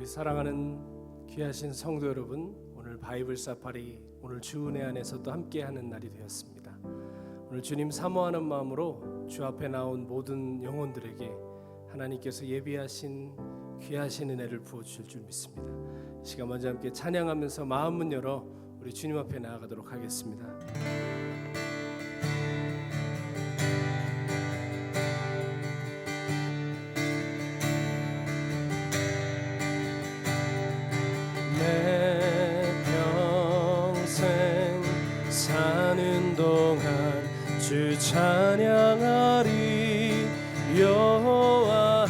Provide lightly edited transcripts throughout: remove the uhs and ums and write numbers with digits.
우리 사랑하는 귀하신 성도 여러분, 오늘 바이블 사파리, 오늘 주 은혜 안에서 또 함께하는 날이 되었습니다. 오늘 주님 사모하는 마음으로 주 앞에 나온 모든 영혼들에게 하나님께서 예비하신 귀하신 은혜를 부어주실 줄 믿습니다. 이 시간 먼저 함께 찬양하면서 마음 문 열어 우리 주님 앞에 나아가도록 하겠습니다. 내 평생 사는 동안 주 찬양하리. 여호와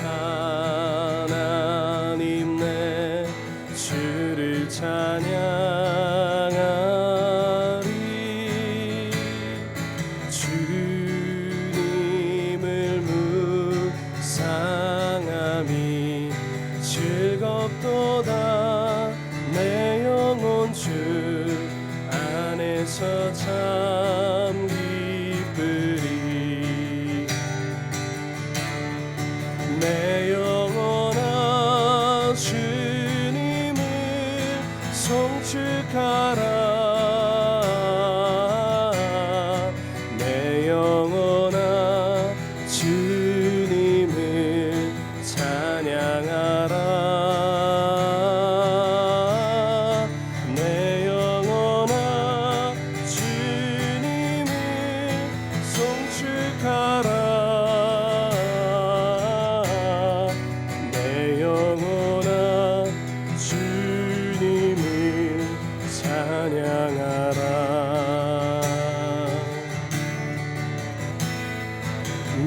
하나님 내 주를 찬양하리. 주님을 묵상함이 즐겁도다. 내 영혼 주 안에서 참 기쁘리. 내 영혼아 주님을 송축하라. 내 영혼아 주님을 찬양하라.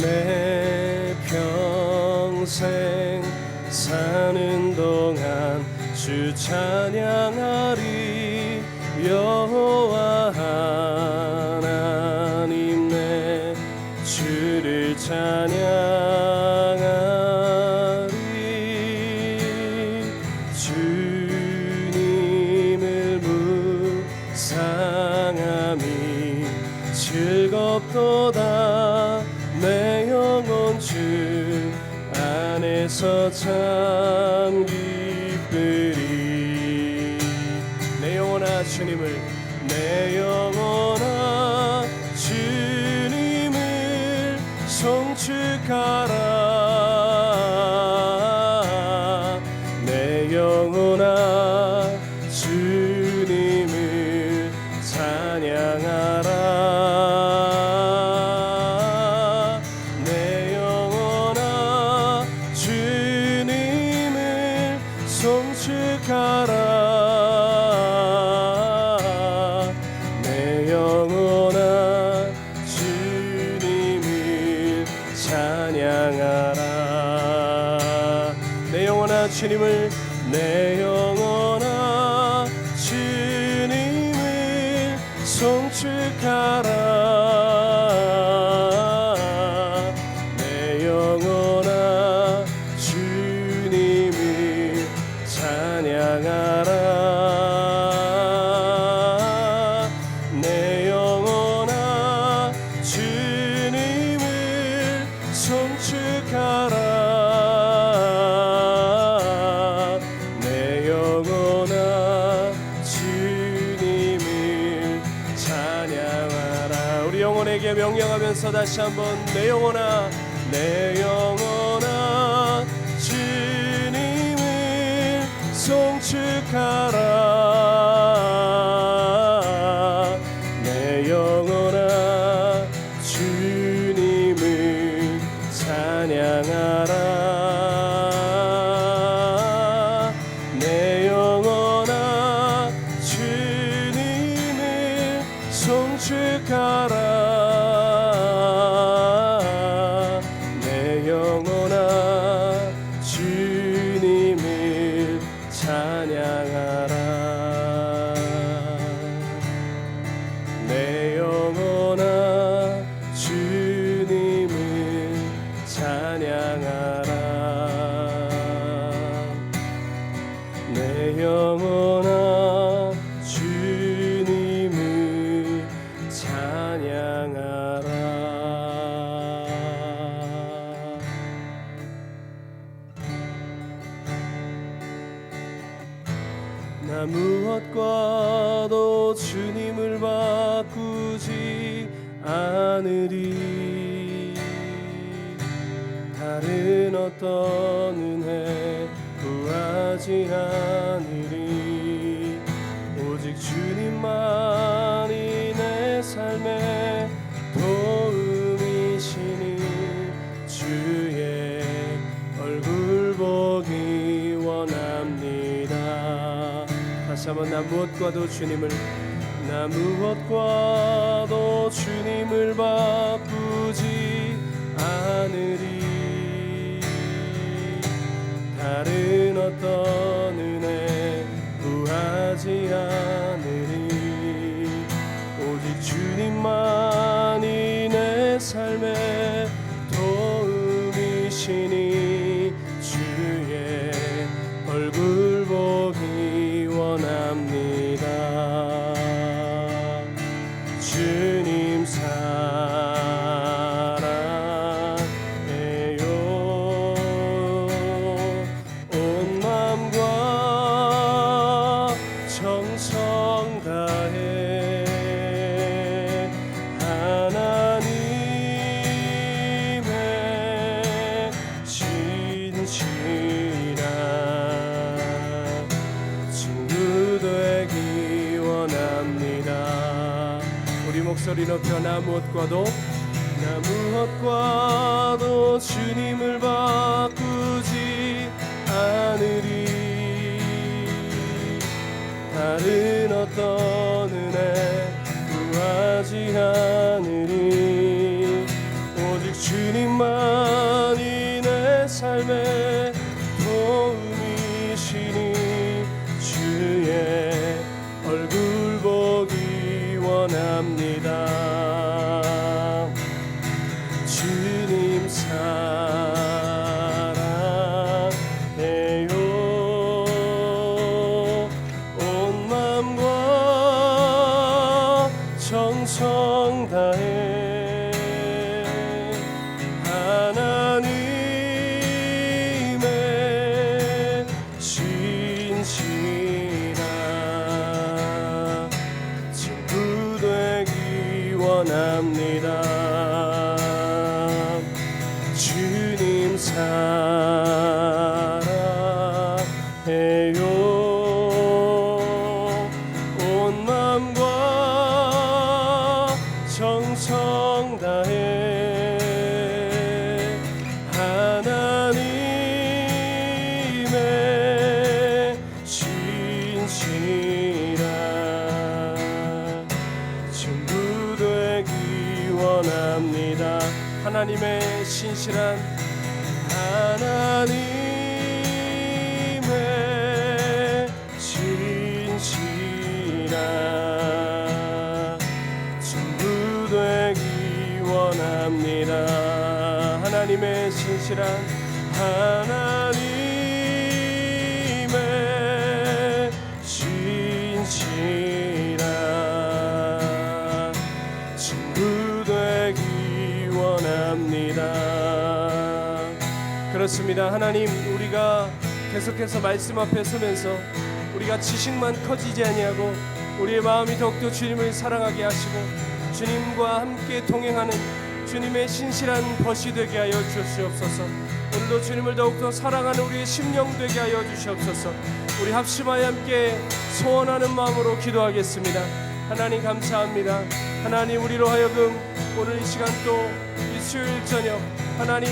내 평생 사는 동안 주 찬양하리. 여호와 하나님 내 주를 찬양하리. 주님을 묵상함이 즐겁도다. 내 영혼 주 안에서 참 기쁘리. 내 영혼아 주님을, 내 영혼아 주님을 송축하라. 내 영혼아 주님을 찬양하라. 내 영혼아 주님을 찬양하라. 내 영혼아 주님을, 내 영혼아 주님을 송축하라. 내 영혼아 주님을 찬양하라. 내 영혼아 주님을 송축하라. 내 영혼아 주님을 찬양하라. 우리 영혼에게 명령하면서 다시 한번, 내 영혼아, 내 영혼아 주님을 송축하라. 내 영혼아 주님을 찬양하라. 내 영혼아 주님을 송축하라. 내 영혼아 주님을 찬양하라. 나 무엇과도 주님을 바꾸지 않으리. 다른 어떤 은혜 구하지 않으리. 오직 주님만이 내 삶의 도움이시니 주의 얼굴 보기 원합니다. 다시 한번 나 무엇과도 주님을 바꾸지 않으리. 다른 어떤 은혜 구하지 않으리. 오직 주님만이 내 삶의 도움이시니 주의 얼굴 보기 원합니다. 주님 사랑해요. 온 마음과 정성 다해 하나님의 진실한 친구 되기 원합니다. 우리 목소리 높여 나 무엇과도 주님을 바꾸지 않으리. 다른 어떤 은혜 구하지 않으리. 오직 주님만이 내 삶의 도움이시니 주의 얼굴 보기 원합니다. 주님 사랑해요. 온 마음과 정성 다해 하나님의 진실한 친구 되기 원합니다. 주님 사랑해요. 온 마음과 정성 다해 하나님의 진실한 친구 되기 원합니다. 하나님의 신실한 하나님의 진실한 친구 되기 원합니다. 하나님의 신실한 하나님의 진실한 친구 되기 원합니다. 그렇습니다. 하나님, 우리가 계속해서 말씀 앞에 서면서 우리가 지식만 커지지 아니하고 우리의 마음이 더욱더 주님을 사랑하게 하시고 주님과 함께 동행하는 주님의 신실한 벗이 되게 하여 주시옵소서. 오늘도 주님을 더욱더 사랑하는 우리의 심령 되게 하여 주시옵소서. 우리 합심하여 함께 소원하는 마음으로 기도하겠습니다. 하나님 감사합니다. 하나님, 우리로 하여금 오늘 이 시간 또 이 수요일 저녁 하나님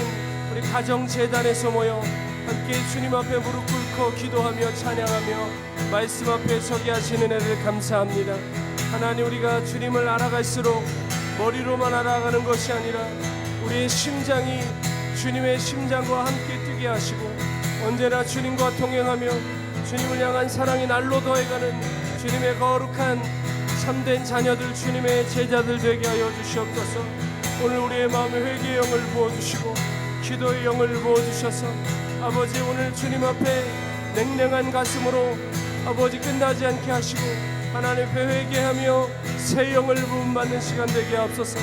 우리 가정재단에서 모여 함께 주님 앞에 무릎 꿇고 기도하며 찬양하며 말씀 앞에 서게 하시는 은혜를 감사합니다. 하나님, 우리가 주님을 알아갈수록 머리로만 알아가는 것이 아니라 우리의 심장이 주님의 심장과 함께 뛰게 하시고 언제나 주님과 동행하며 주님을 향한 사랑이 날로 더해가는 주님의 거룩한 참된 자녀들, 주님의 제자들 되게 하여 주시옵소서. 오늘 우리의 마음에 회개의 영을 부어주시고 기도의 영을 부어주셔서 아버지, 오늘 주님 앞에 냉랭한 가슴으로 아버지 끝나지 않게 하시고 하나님 앞에 회개하며 새 영을 부음받는 시간 되게 하옵소서.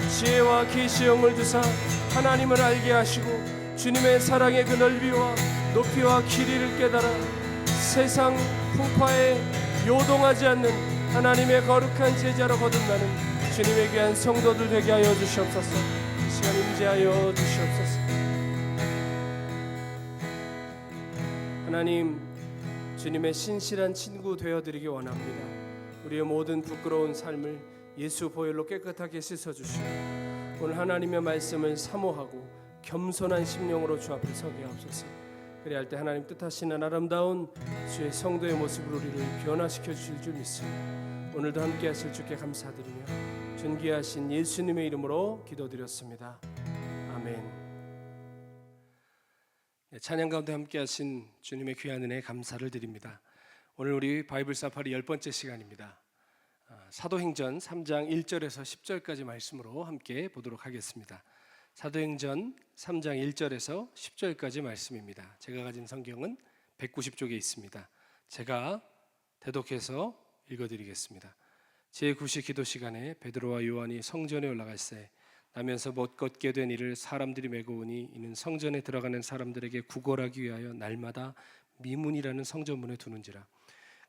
지혜와 계시의 영을 주사 하나님을 알게 하시고 주님의 사랑의 그 넓이와 높이와 길이를 깨달아 세상 풍파에 요동하지 않는 하나님의 거룩한 제자로 거듭나는 주님의 귀한 성도들 되게 하여 주시옵소서. 이 시간 임재하여 주시옵소서. 하나님, 주님의 신실한 친구 되어드리기 원합니다. 우리의 모든 부끄러운 삶을 예수 보혈로 깨끗하게 씻어주시고 오늘 하나님의 말씀을 사모하고 겸손한 심령으로 주 앞에 서게 하옵소서. 그리할 때 하나님 뜻하시는 아름다운 주의 성도의 모습으로 우리를 변화시켜 주실 줄 믿습니다. 오늘도 함께 하실 주께 감사드리며 존귀하신 예수님의 이름으로 기도드렸습니다. 아멘. 찬양 가운데 함께 하신 주님의 귀한 은혜에 감사를 드립니다. 오늘 우리 바이블 사파리 10번째 시간입니다. 사도행전 3장 1절에서 10절까지 말씀으로 함께 보도록 하겠습니다. 사도행전 3장 1절에서 10절까지 말씀입니다. 제가 가진 성경은 190쪽에 있습니다. 제가 대독해서 읽어드리겠습니다. 제9시 기도 시간에 베드로와 요한이 성전에 올라갈새 나면서 못 걷게 된 이를 사람들이 메고 오니 이는 성전에 들어가는 사람들에게 구걸하기 위하여 날마다 미문이라는 성전문에 두는지라.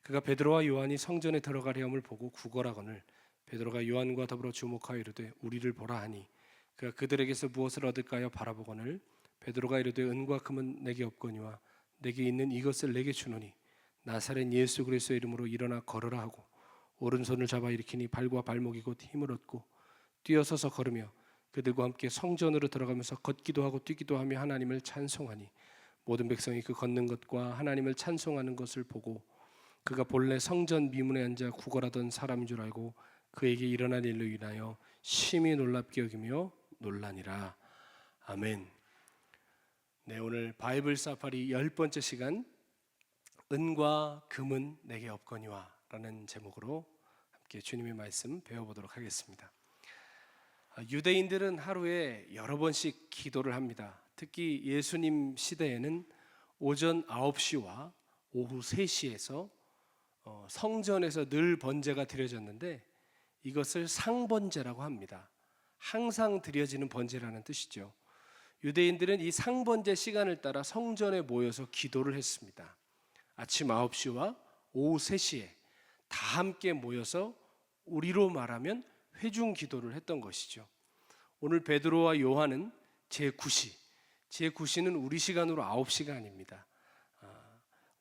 그가 베드로와 요한이 성전에 들어가려 함을 보고 구걸하거늘 베드로가 요한과 더불어 주목하여 이르되 우리를 보라 하니 그가 그들에게서 무엇을 얻을까요 바라보거늘 베드로가 이르되 은과 금은 내게 없거니와 내게 있는 이것을 내게 주노니 나사렛 예수 그리스도의 이름으로 일어나 걸으라 하고 오른손을 잡아 일으키니 발과 발목이 곧 힘을 얻고 뛰어서서 걸으며 그들과 함께 성전으로 들어가면서 걷기도 하고 뛰기도 하며 하나님을 찬송하니 모든 백성이 그 걷는 것과 하나님을 찬송하는 것을 보고 그가 본래 성전 미문에 앉아 구걸하던 사람인 줄 알고 그에게 일어난 일로 인하여 심히 놀랍게 여기며 놀라니라. 아멘. 네, 오늘 바이블 사파리 10번째 시간 은과 금은 내게 없거니와 라는 제목으로 함께 주님의 말씀 배워보도록 하겠습니다. 유대인들은 하루에 여러 번씩 기도를 합니다. 특히 예수님 시대에는 오전 9시와 오후 3시에서 성전에서 늘 번제가 드려졌는데 이것을 상번제라고 합니다. 항상 드려지는 번제라는 뜻이죠. 유대인들은 이 상번제 시간을 따라 성전에 모여서 기도를 했습니다. 아침 9시와 오후 3시에 다 함께 모여서 우리로 말하면 회중 기도를 했던 것이죠. 오늘 베드로와 요한은 제9시는 우리 시간으로 9시가 아닙니다.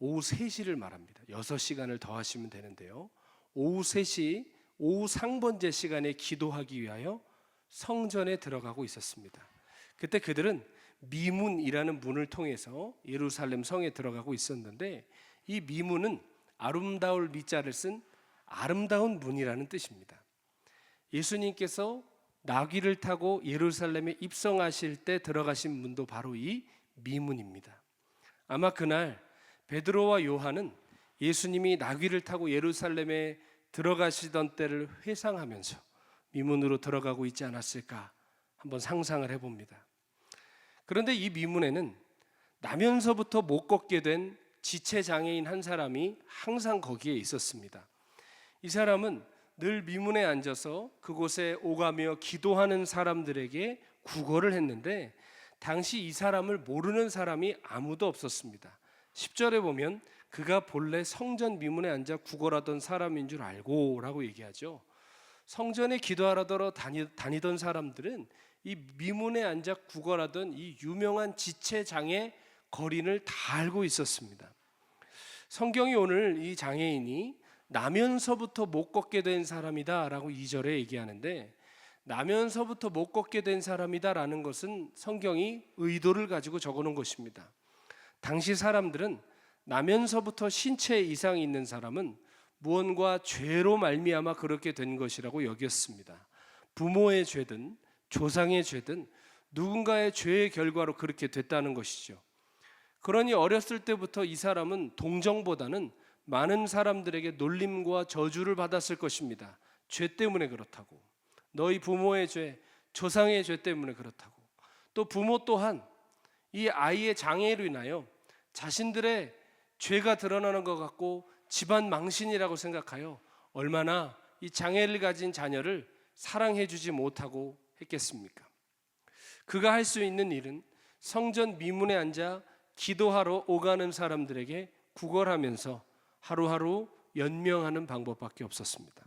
오후 3시를 말합니다. 6시간을 더하시면 되는데요. 오후 3시, 오후 상번제 시간에 기도하기 위하여 성전에 들어가고 있었습니다. 그때 그들은 미문이라는 문을 통해서 예루살렘 성에 들어가고 있었는데 이 미문은 아름다울 미자를 쓴 아름다운 문이라는 뜻입니다. 예수님께서 나귀를 타고 예루살렘에 입성하실 때 들어가신 문도 바로 이 미문입니다. 아마 그날 베드로와 요한은 예수님이 나귀를 타고 예루살렘에 들어가시던 때를 회상하면서 미문으로 들어가고 있지 않았을까 한번 상상을 해봅니다. 그런데 이 미문에는 나면서부터 못 걷게 된 지체장애인 한 사람이 항상 거기에 있었습니다. 이 사람은 늘 미문에 앉아서 그곳에 오가며 기도하는 사람들에게 구걸을 했는데 당시 이 사람을 모르는 사람이 아무도 없었습니다. 10절에 보면 그가 본래 성전 미문에 앉아 구걸하던 사람인 줄 알고 라고 얘기하죠. 성전에 기도하러 다니던 사람들은 이 미문에 앉아 구걸하던 이 유명한 지체장애 거린을 다 알고 있었습니다. 성경이 오늘 이 장애인이 나면서부터 못 걷게 된 사람이다 라고 2절에 얘기하는데 나면서부터 못 걷게 된 사람이다 라는 것은 성경이 의도를 가지고 적어놓은 것입니다. 당시 사람들은 나면서부터 신체 이상이 있는 사람은 무언가 죄로 말미암아 그렇게 된 것이라고 여겼습니다. 부모의 죄든 조상의 죄든 누군가의 죄의 결과로 그렇게 됐다는 것이죠. 그러니 어렸을 때부터 이 사람은 동정보다는 많은 사람들에게 놀림과 저주를 받았을 것입니다. 죄 때문에 그렇다고, 너희 부모의 죄, 조상의 죄 때문에 그렇다고, 또 부모 또한 이 아이의 장애로 인하여 자신들의 죄가 드러나는 것 같고 집안 망신이라고 생각하여 얼마나 이 장애를 가진 자녀를 사랑해 주지 못하고 했겠습니까? 그가 할 수 있는 일은 성전 미문에 앉아 기도하러 오가는 사람들에게 구걸하면서 하루하루 연명하는 방법밖에 없었습니다.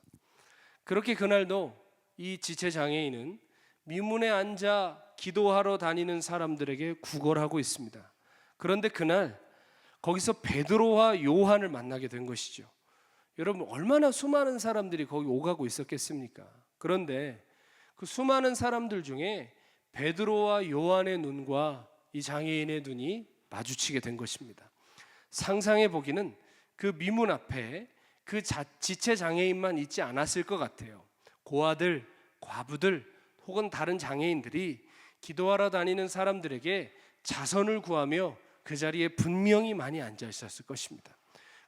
그렇게 그날도 이 지체 장애인은 미문에 앉아 기도하러 다니는 사람들에게 구걸하고 있습니다. 그런데 그날 거기서 베드로와 요한을 만나게 된 것이죠. 여러분, 얼마나 수많은 사람들이 거기 오가고 있었겠습니까? 그런데 그 수많은 사람들 중에 베드로와 요한의 눈과 이 장애인의 눈이 마주치게 된 것입니다. 상상해 보기는 그 미문 앞에 그 지체 장애인만 있지 않았을 것 같아요. 고아들, 과부들 혹은 다른 장애인들이 기도하러 다니는 사람들에게 자선을 구하며 그 자리에 분명히 많이 앉아 있었을 것입니다.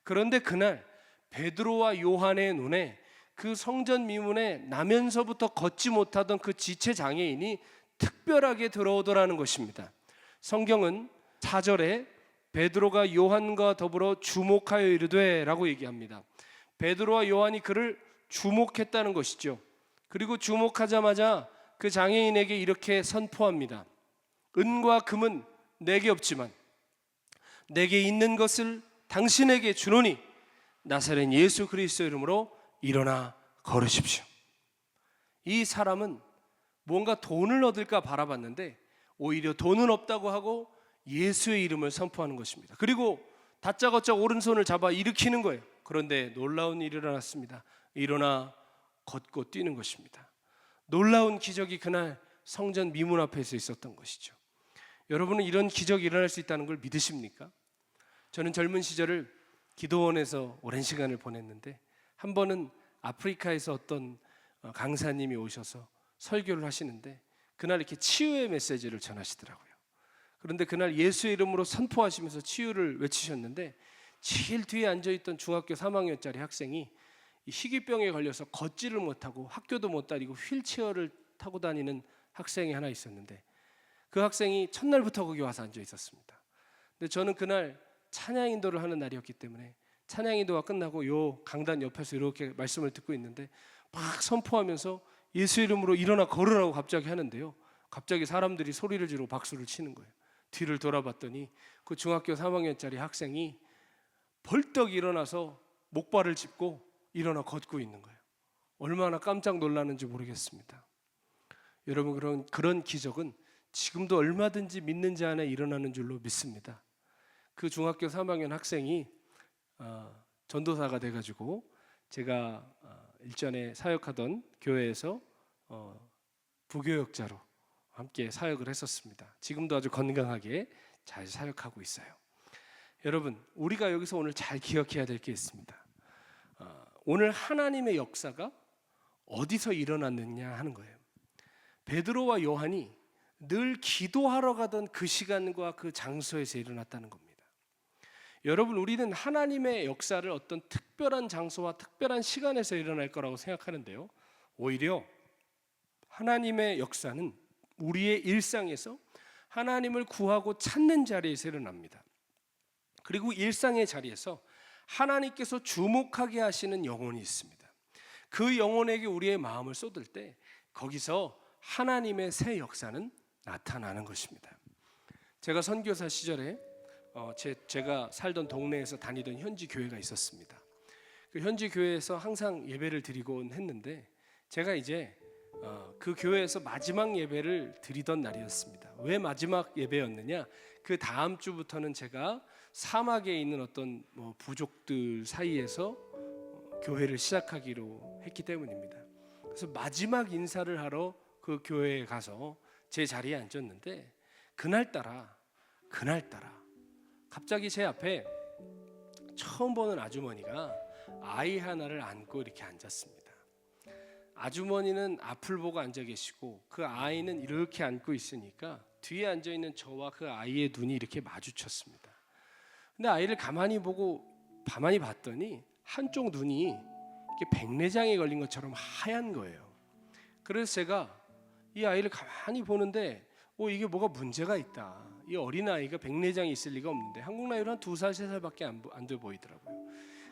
그런데 그날 베드로와 요한의 눈에 그 성전 미문에 나면서부터 걷지 못하던 그 지체 장애인이 특별하게 들어오더라는 것입니다. 성경은 4절에 베드로가 요한과 더불어 주목하여 이르되 라고 얘기합니다. 베드로와 요한이 그를 주목했다는 것이죠. 그리고 주목하자마자 그 장애인에게 이렇게 선포합니다. 은과 금은 내게 없지만 내게 있는 것을 당신에게 주노니 나사렛 예수 그리스도 이름으로 일어나 걸으십시오. 이 사람은 뭔가 돈을 얻을까 바라봤는데 오히려 돈은 없다고 하고 예수의 이름을 선포하는 것입니다. 그리고 다짜고짜 오른손을 잡아 일으키는 거예요. 그런데 놀라운 일이 일어났습니다. 일어나 걷고 뛰는 것입니다. 놀라운 기적이 그날 성전 미문 앞에서 있었던 것이죠. 여러분은 이런 기적이 일어날 수 있다는 걸 믿으십니까? 저는 젊은 시절을 기도원에서 오랜 시간을 보냈는데 한 번은 아프리카에서 어떤 강사님이 오셔서 설교를 하시는데 그날 이렇게 치유의 메시지를 전하시더라고요. 그런데 그날 예수의 이름으로 선포하시면서 치유를 외치셨는데 제일 뒤에 앉아있던 중학교 3학년짜리 학생이 희귀병에 걸려서 걷지를 못하고 학교도 못 다니고 휠체어를 타고 다니는 학생이 하나 있었는데 그 학생이 첫날부터 거기 와서 앉아 있었습니다. 근데 저는 그날 찬양 인도를 하는 날이었기 때문에 찬양 인도가 끝나고 요 강단 옆에서 이렇게 말씀을 듣고 있는데 막 선포하면서 예수 이름으로 일어나 걸으라고 갑자기 하는데요. 갑자기 사람들이 소리를 지르고 박수를 치는 거예요. 뒤를 돌아봤더니 그 중학교 3학년짜리 학생이 벌떡 일어나서 목발을 짚고 일어나 걷고 있는 거예요. 얼마나 깜짝 놀랐는지 모르겠습니다. 여러분, 그런 기적은 지금도 얼마든지 믿는 자 안에 일어나는 줄로 믿습니다. 그 중학교 3학년 학생이 전도사가 돼가지고 제가 일전에 사역하던 교회에서 부교역자로 함께 사역을 했었습니다. 지금도 아주 건강하게 잘 사역하고 있어요. 여러분, 우리가 여기서 오늘 잘 기억해야 될 게 있습니다. 오늘 하나님의 역사가 어디서 일어났느냐 하는 거예요. 베드로와 요한이 늘 기도하러 가던 그 시간과 그 장소에서 일어났다는 겁니다. 여러분, 우리는 하나님의 역사를 어떤 특별한 장소와 특별한 시간에서 일어날 거라고 생각하는데요. 오히려 하나님의 역사는 우리의 일상에서 하나님을 구하고 찾는 자리에서 일어납니다. 그리고 일상의 자리에서 하나님께서 주목하게 하시는 영혼이 있습니다. 그 영혼에게 우리의 마음을 쏟을 때 거기서 하나님의 새 역사는 나타나는 것입니다. 제가 선교사 시절에 제가 살던 동네에서 다니던 현지 교회가 있었습니다. 그 현지 교회에서 항상 예배를 드리곤 했는데 제가 이제 그 교회에서 마지막 예배를 드리던 날이었습니다. 왜 마지막 예배였느냐? 그 다음 주부터는 제가 사막에 있는 어떤 부족들 사이에서 교회를 시작하기로 했기 때문입니다. 그래서 마지막 인사를 하러 그 교회에 가서 제 자리에 앉았는데 그날따라 갑자기 제 앞에 처음 보는 아주머니가 아이 하나를 안고 이렇게 앉았습니다. 아주머니는 앞을 보고 앉아 계시고 그 아이는 이렇게 앉고 있으니까 뒤에 앉아 있는 저와 그 아이의 눈이 이렇게 마주쳤습니다. 근데 아이를 가만히 봤더니 한쪽 눈이 이렇게 백내장에 걸린 것처럼 하얀 거예요. 그래서 제가 이 아이를 가만히 보는데 이게 뭐가 문제가 있다. 이 어린아이가 백내장이 있을 리가 없는데 한국 나이로 한 2살, 3살밖에 안 돼 보이더라고요.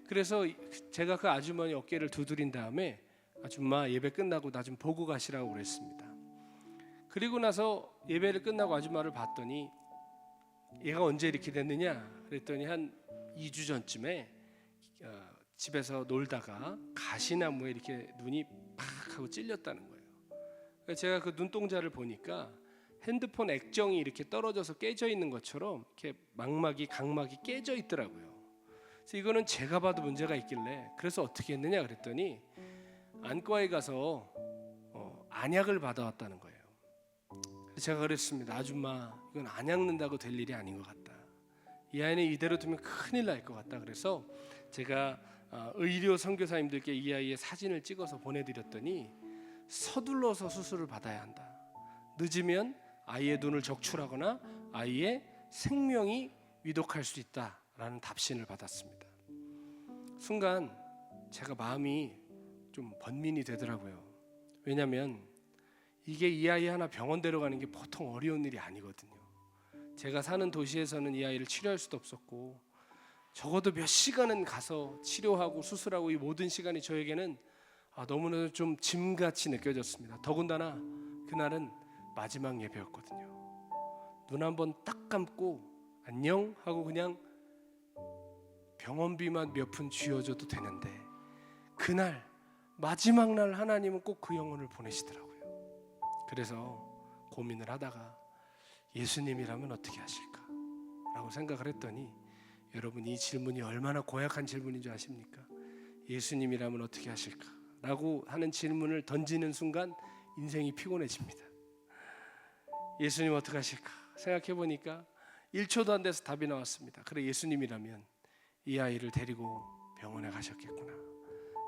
그래서 제가 그 아주머니 어깨를 두드린 다음에 아줌마 예배 끝나고 나 좀 보고 가시라고 그랬습니다. 그리고 나서 예배를 끝나고 아줌마를 봤더니 얘가 언제 이렇게 됐느냐 그랬더니 한 2주 전쯤에 집에서 놀다가 가시나무에 이렇게 눈이 팍 하고 찔렸다는 거예요. 제가 그 눈동자를 보니까 핸드폰 액정이 이렇게 떨어져서 깨져 있는 것처럼 이렇게 각막이 깨져 있더라고요. 그래서 이거는 제가 봐도 문제가 있길래 그래서 어떻게 했느냐 그랬더니 안과에 가서 안약을 받아왔다는 거예요. 그래서 제가 그랬습니다. 아줌마, 이건 안약 넣는다고 될 일이 아닌 것 같다. 이 아이는 이대로 두면 큰일 날 것 같다. 그래서 제가 의료 선교사님들께 이 아이의 사진을 찍어서 보내드렸더니 서둘러서 수술을 받아야 한다. 늦으면 아이의 눈을 적출하거나 아이의 생명이 위독할 수 있다라는 답신을 받았습니다. 순간 제가 마음이 좀 번민이 되더라고요. 왜냐하면 이게 이 아이 하나 병원 데려가는 게 보통 어려운 일이 아니거든요. 제가 사는 도시에서는 이 아이를 치료할 수도 없었고 적어도 몇 시간은 가서 치료하고 수술하고 이 모든 시간이 저에게는 너무나도 좀 짐같이 느껴졌습니다. 더군다나 그날은 마지막 예배였거든요. 눈 한번 딱 감고 안녕 하고 그냥 병원비만 몇 푼 쥐어줘도 되는데 그날 마지막 날 하나님은 꼭 그 영혼을 보내시더라고요. 그래서 고민을 하다가 예수님이라면 어떻게 하실까? 라고 생각을 했더니 여러분, 이 질문이 얼마나 고약한 질문인 줄 아십니까? 예수님이라면 어떻게 하실까? 라고 하는 질문을 던지는 순간 인생이 피곤해집니다. 예수님 어떻게 하실까? 생각해 보니까 1초도 안 돼서 답이 나왔습니다. 그래, 예수님이라면 이 아이를 데리고 병원에 가셨겠구나.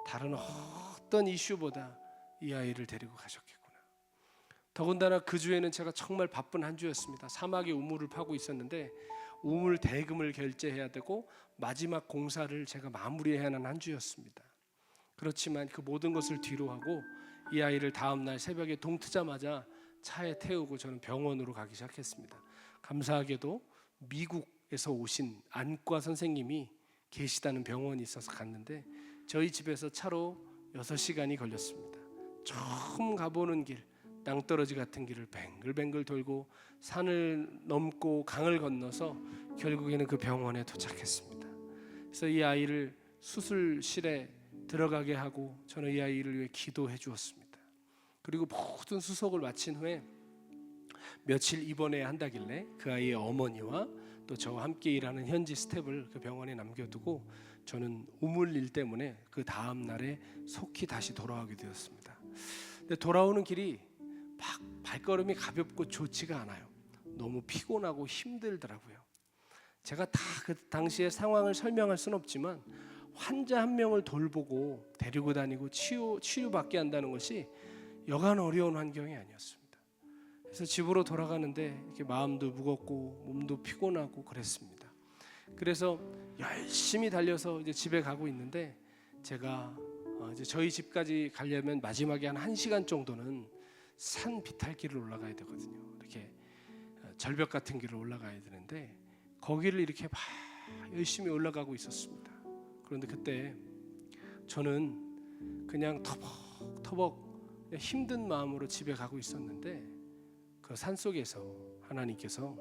다른 어떤 이슈보다 이 아이를 데리고 가셨겠구나. 더군다나 그 주에는 제가 정말 바쁜 한 주였습니다. 사막에 우물을 파고 있었는데 우물 대금을 결제해야 되고 마지막 공사를 제가 마무리해야 하는 한 주였습니다. 그렇지만 그 모든 것을 뒤로 하고 이 아이를 다음 날 새벽에 동 트자마자 차에 태우고 저는 병원으로 가기 시작했습니다. 감사하게도 미국에서 오신 안과 선생님이 계시다는 병원이 있어서 갔는데 저희 집에서 차로 6시간이 걸렸습니다. 처음 가보는 길, 낭떠러지 같은 길을 뱅글뱅글 돌고 산을 넘고 강을 건너서 결국에는 그 병원에 도착했습니다. 그래서 이 아이를 수술실에 들어가게 하고 저는 이 아이를 위해 기도해 주었습니다. 그리고 모든 수속을 마친 후에 며칠 입원해야 한다길래 그 아이의 어머니와 또 저와 함께 일하는 현지 스태프를 그 병원에 남겨두고 저는 우물 일 때문에 그 다음 날에 속히 다시 돌아오게 되었습니다. 근데 돌아오는 길이 막 발걸음이 가볍고 좋지가 않아요. 너무 피곤하고 힘들더라고요. 제가 다 그 당시의 상황을 설명할 수는 없지만 환자 한 명을 돌보고 데리고 다니고 치유받게 한다는 것이 여간 어려운 환경이 아니었습니다. 그래서 집으로 돌아가는데 이렇게 마음도 무겁고 몸도 피곤하고 그랬습니다. 그래서 열심히 달려서 이제 집에 가고 있는데 제가 이제 저희 집까지 가려면 마지막에 한 1시간 정도는 산 비탈길을 올라가야 되거든요. 이렇게 절벽 같은 길을 올라가야 되는데 거기를 이렇게 막 열심히 올라가고 있었습니다. 그런데 그때 저는 그냥 터벅터벅 힘든 마음으로 집에 가고 있었는데 그 산속에서 하나님께서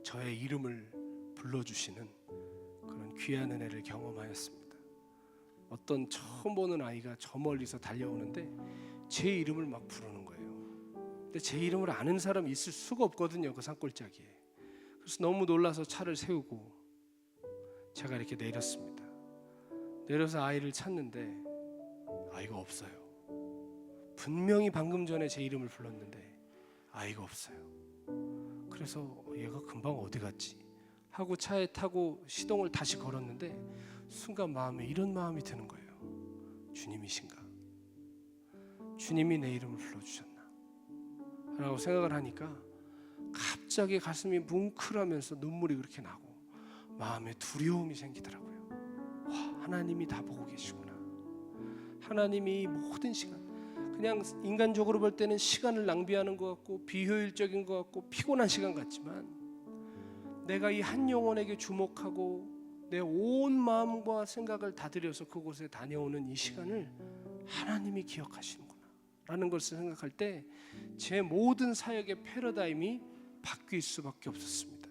저의 이름을 불러주시는 그런 귀한 은혜를 경험하였습니다. 어떤 처음 보는 아이가 저 멀리서 달려오는데 제 이름을 막 부르는 거예요. 근데 제 이름을 아는 사람이 있을 수가 없거든요, 그 산골짜기에. 그래서 너무 놀라서 차를 세우고 제가 이렇게 내렸습니다. 내려서 아이를 찾는데 아이가 없어요. 분명히 방금 전에 제 이름을 불렀는데 아이가 없어요. 그래서 얘가 금방 어디 갔지? 하고 차에 타고 시동을 다시 걸었는데 순간 마음에 이런 마음이 드는 거예요. 주님이신가? 주님이 내 이름을 불러주셨나? 라고 생각을 하니까 갑자기 가슴이 뭉클하면서 눈물이 그렇게 나고 마음에 두려움이 생기더라고요. 와, 하나님이 다 보고 계시구나. 하나님이 모든 시간, 그냥 인간적으로 볼 때는 시간을 낭비하는 것 같고 비효율적인 것 같고 피곤한 시간 같지만 내가 이 한 영혼에게 주목하고 내 온 마음과 생각을 다 들여서 그곳에 다녀오는 이 시간을 하나님이 기억하시는구나 라는 것을 생각할 때 제 모든 사역의 패러다임이 바뀔 수밖에 없었습니다.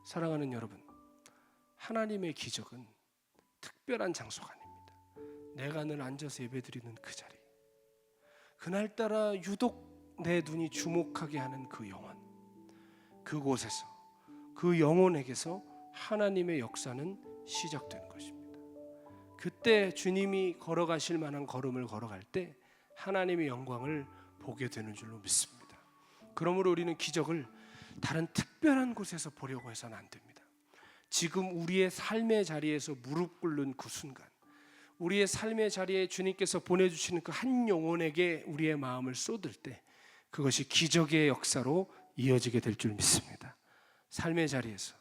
사랑하는 여러분, 하나님의 기적은 특별한 장소가 아닙니다. 내가 늘 앉아서 예배드리는 그 자리, 그날따라 유독 내 눈이 주목하게 하는 그 영혼, 그곳에서 그 영혼에게서 하나님의 역사는 시작되는 것입니다. 그때 주님이 걸어가실 만한 걸음을 걸어갈 때 하나님의 영광을 보게 되는 줄로 믿습니다. 그러므로 우리는 기적을 다른 특별한 곳에서 보려고 해서는 안 됩니다. 지금 우리의 삶의 자리에서 무릎 꿇는 그 순간, 우리의 삶의 자리에 주님께서 보내주시는 그 한 영혼에게 우리의 마음을 쏟을 때 그것이 기적의 역사로 이어지게 될 줄 믿습니다. 삶의 자리에서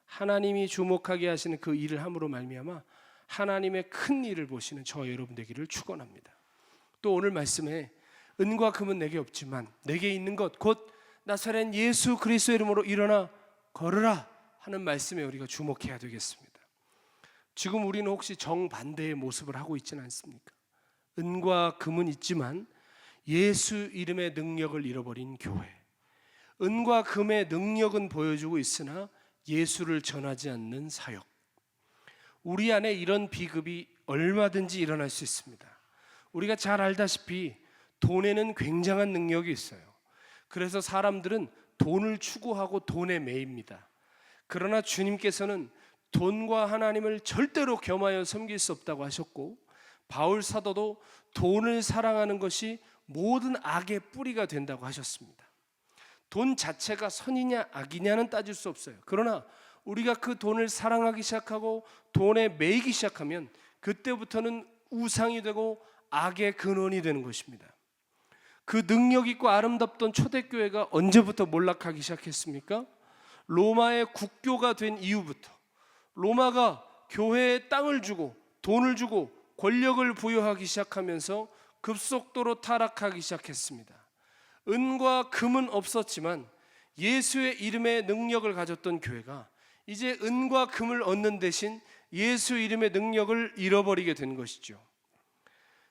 하나님이 주목하게 하시는 그 일을 함으로 말미암아 하나님의 큰 일을 보시는 저 여러분 되기를 축원합니다. 또 오늘 말씀에 은과 금은 내게 없지만 내게 있는 것 곧 나사렛 예수 그리스도의 이름으로 일어나 걸으라 하는 말씀에 우리가 주목해야 되겠습니다. 지금 우리는 혹시 정반대의 모습을 하고 있지는 않습니까? 은과 금은 있지만 예수 이름의 능력을 잃어버린 교회, 은과 금의 능력은 보여주고 있으나 예수를 전하지 않는 사역, 우리 안에 이런 비극이 얼마든지 일어날 수 있습니다. 우리가 잘 알다시피 돈에는 굉장한 능력이 있어요. 그래서 사람들은 돈을 추구하고 돈에 매입니다. 그러나 주님께서는 돈과 하나님을 절대로 겸하여 섬길 수 없다고 하셨고, 바울 사도도 돈을 사랑하는 것이 모든 악의 뿌리가 된다고 하셨습니다. 돈 자체가 선이냐 악이냐는 따질 수 없어요. 그러나 우리가 그 돈을 사랑하기 시작하고 돈에 매이기 시작하면 그때부터는 우상이 되고 악의 근원이 되는 것입니다. 그 능력 있고 아름답던 초대교회가 언제부터 몰락하기 시작했습니까? 로마의 국교가 된 이후부터 로마가 교회에 땅을 주고 돈을 주고 권력을 부여하기 시작하면서 급속도로 타락하기 시작했습니다. 은과 금은 없었지만 예수의 이름의 능력을 가졌던 교회가 이제 은과 금을 얻는 대신 예수 이름의 능력을 잃어버리게 된 것이죠.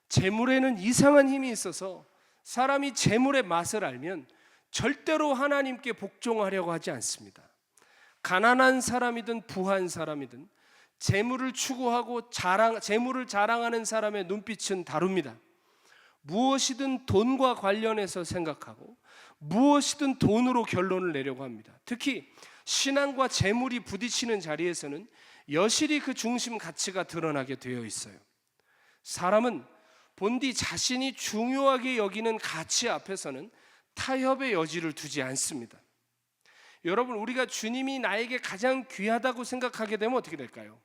재물에는 이상한 힘이 있어서 사람이 재물의 맛을 알면 절대로 하나님께 복종하려고 하지 않습니다. 가난한 사람이든 부한 사람이든 재물을 추구하고 재물을 자랑하는 사람의 눈빛은 다릅니다. 무엇이든 돈과 관련해서 생각하고 무엇이든 돈으로 결론을 내려고 합니다. 특히 신앙과 재물이 부딪히는 자리에서는 여실히 그 중심 가치가 드러나게 되어 있어요. 사람은 본디 자신이 중요하게 여기는 가치 앞에서는 타협의 여지를 두지 않습니다. 여러분, 우리가 주님이 나에게 가장 귀하다고 생각하게 되면 어떻게 될까요?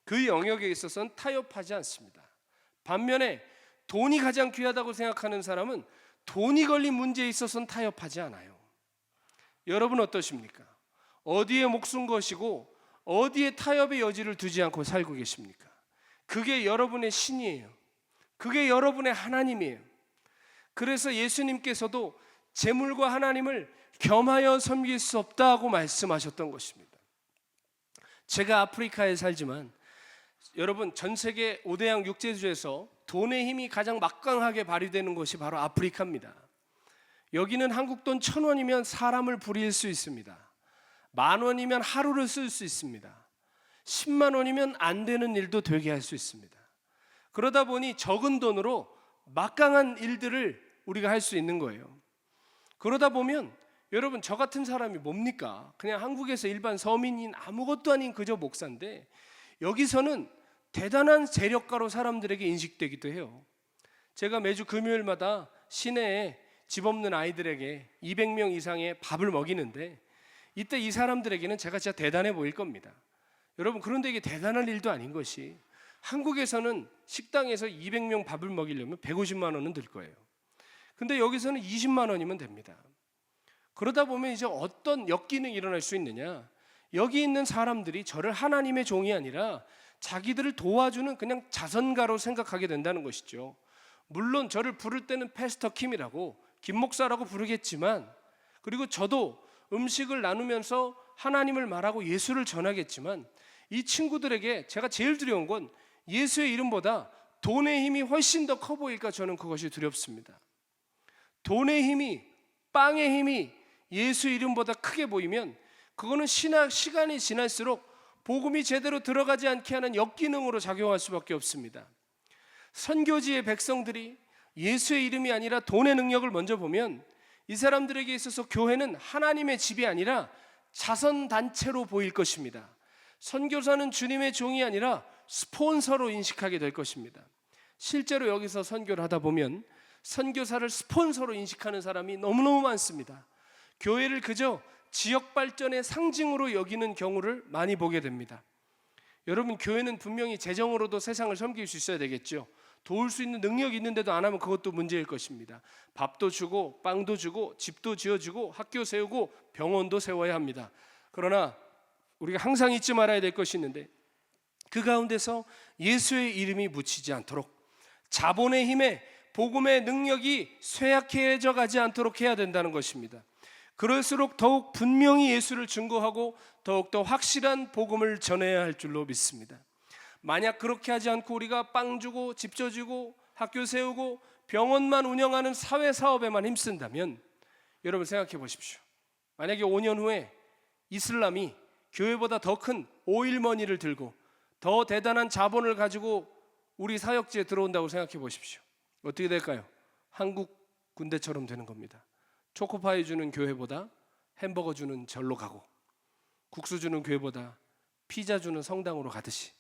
그 영역에 있어서는 타협하지 않습니다. 반면에 돈이 가장 귀하다고 생각하는 사람은 돈이 걸린 문제에 있어서는 타협하지 않아요. 여러분 어떠십니까? 어디에 목숨 거시고 어디에 타협의 여지를 두지 않고 살고 계십니까? 그게 여러분의 신이에요. 그게 여러분의 하나님이에요. 그래서 예수님께서도 재물과 하나님을 겸하여 섬길 수 없다고 말씀하셨던 것입니다. 제가 아프리카에 살지만 여러분, 전 세계 5대양 6제주에서 돈의 힘이 가장 막강하게 발휘되는 곳이 바로 아프리카입니다. 여기는 한국 돈 1,000원이면 사람을 부릴 수 있습니다. 10,000원이면 하루를 쓸 수 있습니다. 10만 원이면 안 되는 일도 되게 할 수 있습니다. 그러다 보니 적은 돈으로 막강한 일들을 우리가 할 수 있는 거예요. 그러다 보면 여러분, 저 같은 사람이 뭡니까? 그냥 한국에서 일반 서민인 아무것도 아닌 그저 목사인데 여기서는 대단한 재력가로 사람들에게 인식되기도 해요. 제가 매주 금요일마다 시내에 집 없는 아이들에게 200명 이상의 밥을 먹이는데 이때 이 사람들에게는 제가 진짜 대단해 보일 겁니다. 여러분, 그런데 이게 대단한 일도 아닌 것이 한국에서는 식당에서 200명 밥을 먹이려면 150만 원은 들 거예요. 근데 여기서는 20만 원이면 됩니다. 그러다 보면 이제 어떤 역기능이 일어날 수 있느냐, 여기 있는 사람들이 저를 하나님의 종이 아니라 자기들을 도와주는 그냥 자선가로 생각하게 된다는 것이죠. 물론 저를 부를 때는 패스터 킴이라고, 김 목사라고 부르겠지만, 그리고 저도 음식을 나누면서 하나님을 말하고 예수를 전하겠지만 이 친구들에게 제가 제일 두려운 건 예수의 이름보다 돈의 힘이 훨씬 더 커 보일까, 저는 그것이 두렵습니다. 돈의 힘이, 빵의 힘이 예수 이름보다 크게 보이면 그거는 시간이 지날수록 복음이 제대로 들어가지 않게 하는 역기능으로 작용할 수밖에 없습니다. 선교지의 백성들이 예수의 이름이 아니라 돈의 능력을 먼저 보면 이 사람들에게 있어서 교회는 하나님의 집이 아니라 자선단체로 보일 것입니다. 선교사는 주님의 종이 아니라 스폰서로 인식하게 될 것입니다. 실제로 여기서 선교를 하다 보면 선교사를 스폰서로 인식하는 사람이 너무너무 많습니다. 교회를 그저 지역 발전의 상징으로 여기는 경우를 많이 보게 됩니다. 여러분, 교회는 분명히 재정으로도 세상을 섬길 수 있어야 되겠죠. 도울 수 있는 능력이 있는데도 안 하면 그것도 문제일 것입니다. 밥도 주고 빵도 주고 집도 지어주고 학교 세우고 병원도 세워야 합니다. 그러나 우리가 항상 잊지 말아야 될 것이 있는데 그 가운데서 예수의 이름이 묻히지 않도록, 자본의 힘에 복음의 능력이 쇠약해져 가지 않도록 해야 된다는 것입니다. 그럴수록 더욱 분명히 예수를 증거하고 더욱더 확실한 복음을 전해야 할 줄로 믿습니다. 만약 그렇게 하지 않고 우리가 빵 주고 집 져주고 학교 세우고 병원만 운영하는 사회사업에만 힘쓴다면, 여러분 생각해 보십시오. 만약에 5년 후에 이슬람이 교회보다 더 큰 오일머니를 들고 더 대단한 자본을 가지고 우리 사역지에 들어온다고 생각해 보십시오. 어떻게 될까요? 한국 군대처럼 되는 겁니다. 초코파이 주는 교회보다 햄버거 주는 절로 가고, 국수 주는 교회보다 피자 주는 성당으로 가듯이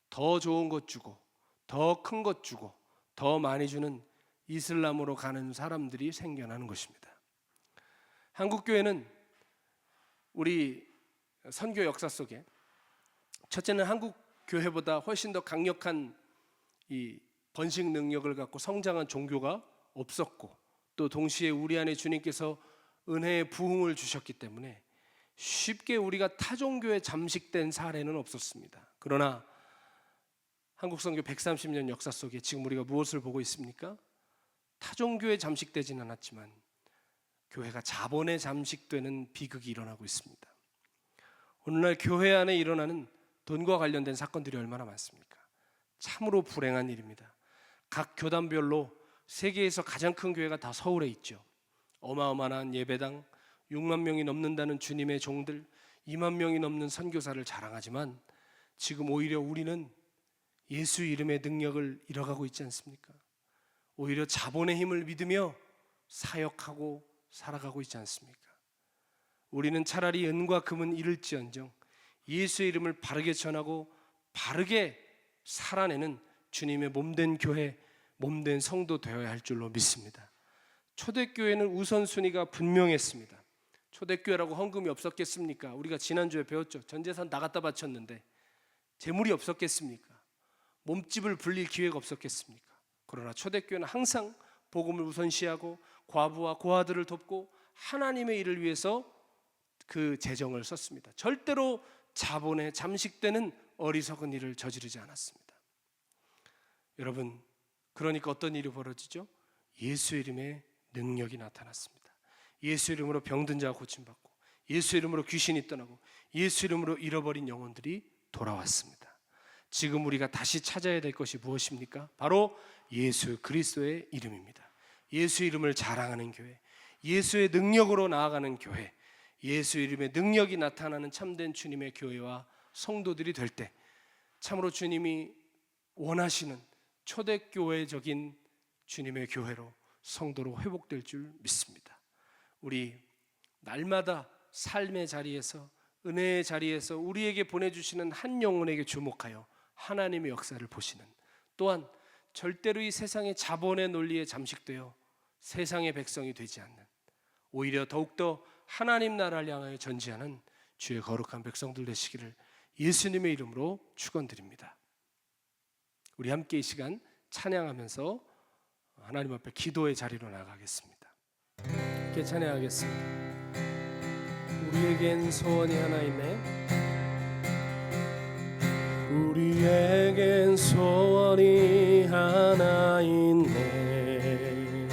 더 좋은 것 주고 더 큰 것 주고 더 많이 주는 이슬람으로 가는 사람들이 생겨나는 것입니다. 한국교회는 우리 선교 역사 속에 첫째는 한국 교회보다 훨씬 더 강력한 이 번식 능력을 갖고 성장한 종교가 없었고, 또 동시에 우리 안에 주님께서 은혜의 부흥을 주셨기 때문에 쉽게 우리가 타종교에 잠식된 사례는 없었습니다. 그러나 한국 선교 130년 역사 속에 지금 우리가 무엇을 보고 있습니까? 타종교에 잠식되지는 않았지만 교회가 자본에 잠식되는 비극이 일어나고 있습니다. 오늘날 교회 안에 일어나는 돈과 관련된 사건들이 얼마나 많습니까? 참으로 불행한 일입니다. 각 교단별로 세계에서 가장 큰 교회가 다 서울에 있죠. 어마어마한 예배당, 6만 명이 넘는다는 주님의 종들, 2만 명이 넘는 선교사를 자랑하지만 지금 오히려 우리는 예수 이름의 능력을 잃어가고 있지 않습니까? 오히려 자본의 힘을 믿으며 사역하고 살아가고 있지 않습니까? 우리는 차라리 은과 금은 잃을지언정 예수의 이름을 바르게 전하고 바르게 살아내는 주님의 몸된 교회, 몸된 성도 되어야 할 줄로 믿습니다. 초대교회는 우선순위가 분명했습니다. 초대교회라고 헌금이 없었겠습니까? 우리가 지난주에 배웠죠. 전재산 나갔다 바쳤는데 재물이 없었겠습니까? 몸집을 불릴 기회가 없었겠습니까? 그러나 초대교회는 항상 복음을 우선시하고 과부와 고아들을 돕고 하나님의 일을 위해서 그 재정을 썼습니다. 절대로 자본에 잠식되는 어리석은 일을 저지르지 않았습니다. 여러분, 그러니까 어떤 일이 벌어지죠? 예수 이름의 능력이 나타났습니다. 예수 이름으로 병든 자가 고침받고, 예수 이름으로 귀신이 떠나고, 예수 이름으로 잃어버린 영혼들이 돌아왔습니다. 지금 우리가 다시 찾아야 될 것이 무엇입니까? 바로 예수 그리스도의 이름입니다. 예수 이름을 자랑하는 교회, 예수의 능력으로 나아가는 교회, 예수 이름의 능력이 나타나는 참된 주님의 교회와 성도들이 될 때 참으로 주님이 원하시는 초대교회적인 주님의 교회로, 성도로 회복될 줄 믿습니다. 우리 날마다 삶의 자리에서, 은혜의 자리에서 우리에게 보내주시는 한 영혼에게 주목하여 하나님의 역사를 보시는, 또한 절대로 이 세상의 자본의 논리에 잠식되어 세상의 백성이 되지 않는, 오히려 더욱더 하나님 나라를 향하여 전지하는 주의 거룩한 백성들 되시기를 예수님의 이름으로 축원드립니다. 우리 함께 이 시간 찬양하면서 하나님 앞에 기도의 자리로 나가겠습니다. 함께 찬양하겠습니다. 우리에겐 소원이 하나 있네. 우리에겐 소원이 하나 있네.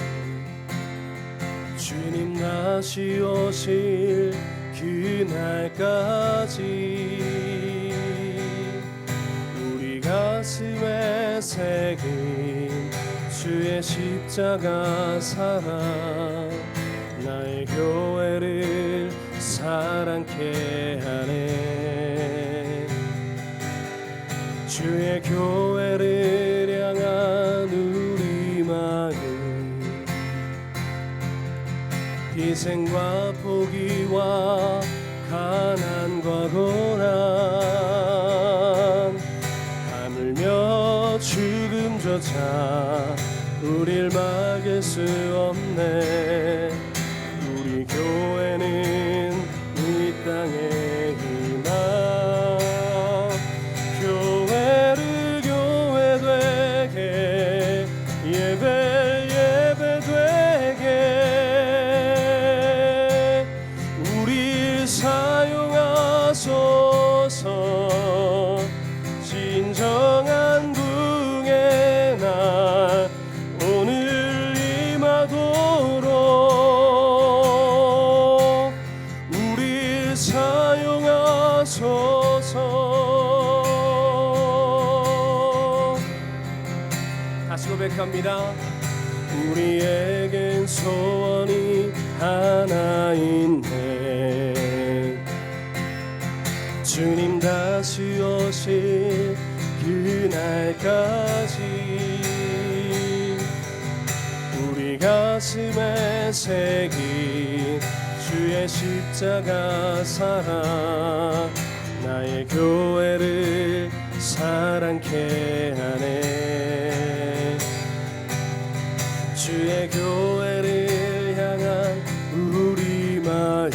주님 다시 오실 그날까지 우리 가슴에 새긴 주의 십자가 사랑, 나의 교회를 사랑케 하네. 주의 교회를 향한 우리 마음, 희생과 포기와 가난과 고난, 하물며 죽음조차 우릴 막을 수 없네. 우리 교회는 이 땅의 희망, 교회를 교회 되게, 예배 되게 우리 사용하소서. 진정한 부흥의 날 오늘 임하도록 우리 사용하소서. 다시 고백합니다. 우리에겐 소원이 하나 있네. 주님 다시 오실 그날까지 우리 가슴에 새긴 주의 십자가 사랑, 나의 교회를 사랑케 하네. 주의 교회를 향한 우리 마음,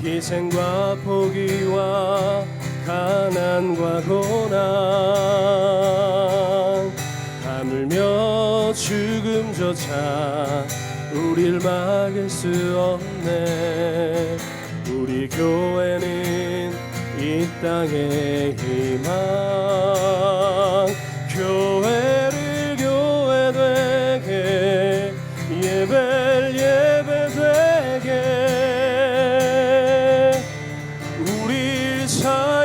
희생과 포기와 가난과 고난, 하물며 죽음조차 우릴 막을 수 없네. 우리 교회는 이 땅의 희망, 교회를 교회 되게, 예배 되게 우리 사용하소서.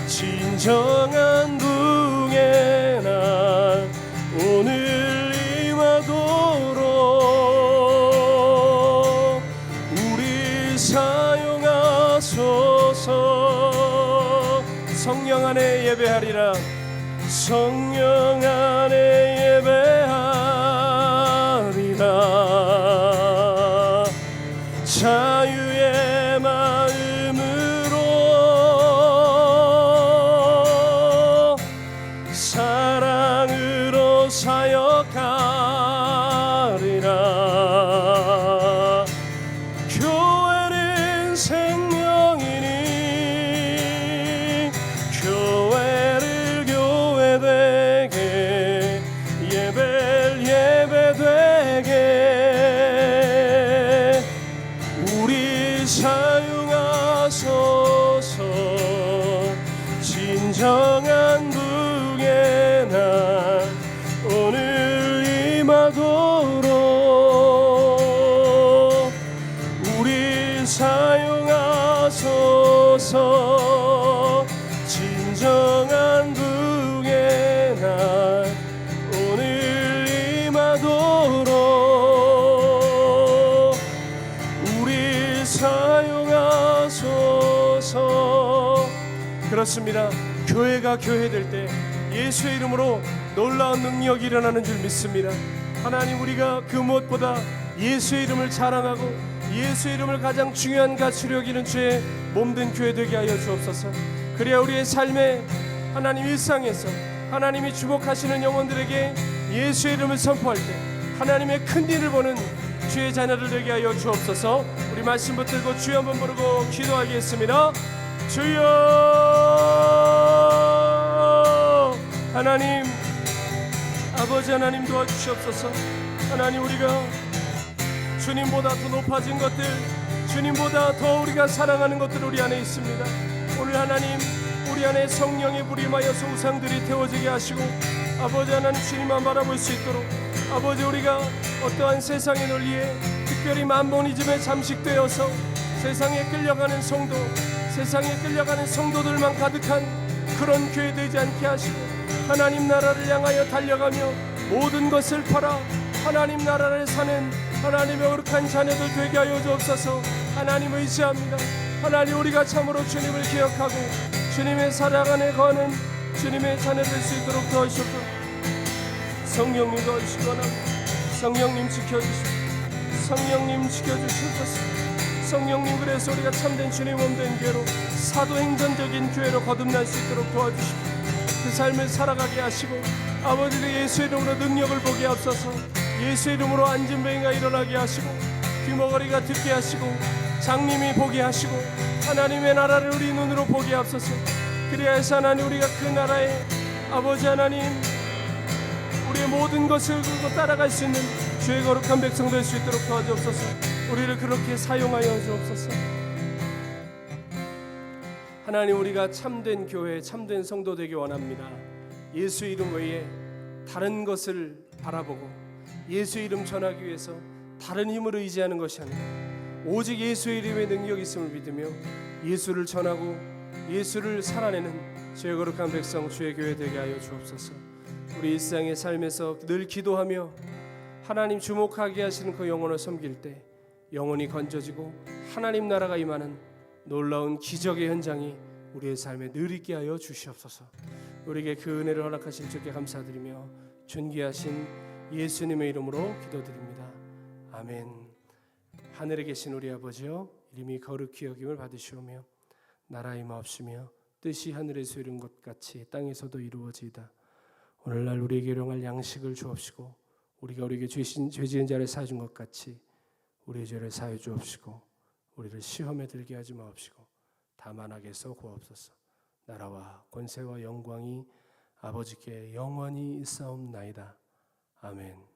진정한 부흥의 날 오늘 임하도록 우리 사용하소서. 성령 안에 예배하리라. 성령 안에 예배하리라. 자유의 마음으로 사랑으로 사역하리라. 교회는 생명이니 교회를 교회 되게, 예배 되게 우리 사용하소서. 진정한 부흥의 날 오늘 임하도록 우리 사용하소서. 진정한 부흥의 날 오늘 임하도록 우리 사용하소서. 그렇습니다. 교회가 교회될 때 예수의 이름으로 놀라운 능력이 일어나는 줄 믿습니다. 하나님, 우리가 그 무엇보다 예수의 이름을 자랑하고 예수의 이름을 가장 중요한 가치로 여기는 주의 몸된 교회 되게 하여 주옵소서. 그래야 우리의 삶에 하나님 일상에서 하나님이 주목하시는 영혼들에게 예수의 이름을 선포할 때 하나님의 큰 일을 보는 주의 자녀들 되게 하여 주옵소서. 우리 말씀 붙들고 주여 한번 부르고 기도하겠습니다. 주여, 하나님, 아버지 하나님 도와주시옵소서. 하나님, 우리가 주님보다 더 높아진 것들, 주님보다 더 우리가 사랑하는 것들 우리 안에 있습니다. 오늘 하나님, 우리 안에 성령의 불이 임하여서 우상들이 태워지게 하시고 아버지 하나님 주님만 바라볼 수 있도록 아버지, 우리가 어떠한 세상의 논리에 특별히 만보니즘에 잠식되어서 세상에 끌려가는 성도, 세상에 끌려가는 성도들만 가득한 그런 교회 되지 않게 하시고 하나님 나라를 향하여 달려가며 모든 것을 팔아 하나님 나라를 사는 하나님의 거룩한 자녀들 되게 하여 주옵소서. 하나님 의지합니다. 하나님 우리가 참으로 주님을 기억하고 주님의 사랑 안에 거하는 주님의 자녀 될 수 있도록 도와주시옵소서. 성령님 도와주시기 원합니다. 성령님 지켜주시옵소서. 성령님 지켜주시옵소서. 성령님 그래서 우리가 참된 주님 몸된 교회로 사도행전적인 교회로 거듭날 수 있도록 도와주시옵소서. 그 삶을 살아가게 하시고 아버지도 예수 이름으로 능력을 보게 하옵소서. 예수 이름으로 안진병이가 일어나게 하시고 귀머거리가 듣게 하시고 장님이 보게 하시고 하나님의 나라를 우리 눈으로 보게 하옵소서. 그래야 해서 하나님 우리가 그 나라에 아버지 하나님 우리의 모든 것을 그리고 따라갈 수 있는 주의 거룩한 백성 될 수 있도록 도와주옵소서. 우리를 그렇게 사용하여 주옵소서. 하나님 우리가 참된 교회 참된 성도 되기 원합니다. 예수 이름 외에 다른 것을 바라보고 예수 이름 전하기 위해서 다른 힘을 의지하는 것이 아니라 오직 예수의 이름의 능력이 있음을 믿으며 예수를 전하고 예수를 살아내는 주의 거룩한 백성 주의 교회 되게 하여 주옵소서. 우리 일상의 삶에서 늘 기도하며 하나님 주목하게 하시는 그 영혼을 섬길 때 영혼이 건져지고 하나님 나라가 임하는 놀라운 기적의 현장이 우리의 삶에 늘 있게 하여 주시옵소서. 우리에게 그 은혜를 허락하실 주께 감사드리며 존귀하신 예수님의 이름으로 기도드립니다. 아멘. 하늘에 계신 우리 아버지여 이름이 거룩히 여김을 받으시오며 나라의 마옵시며 뜻이 하늘에서 이룬 것 같이 땅에서도 이루어지이다. 오늘날 우리에게 일용할 양식을 주옵시고 우리가 우리에게 죄 지은 자를 사해준 것 같이 우리의 죄를 사해 주옵시고 우리를 시험에 들게 하지 마옵시고 다만 악에서 구하옵소서. 나라와 권세와 영광이 아버지께 영원히 있사옵나이다. 아멘.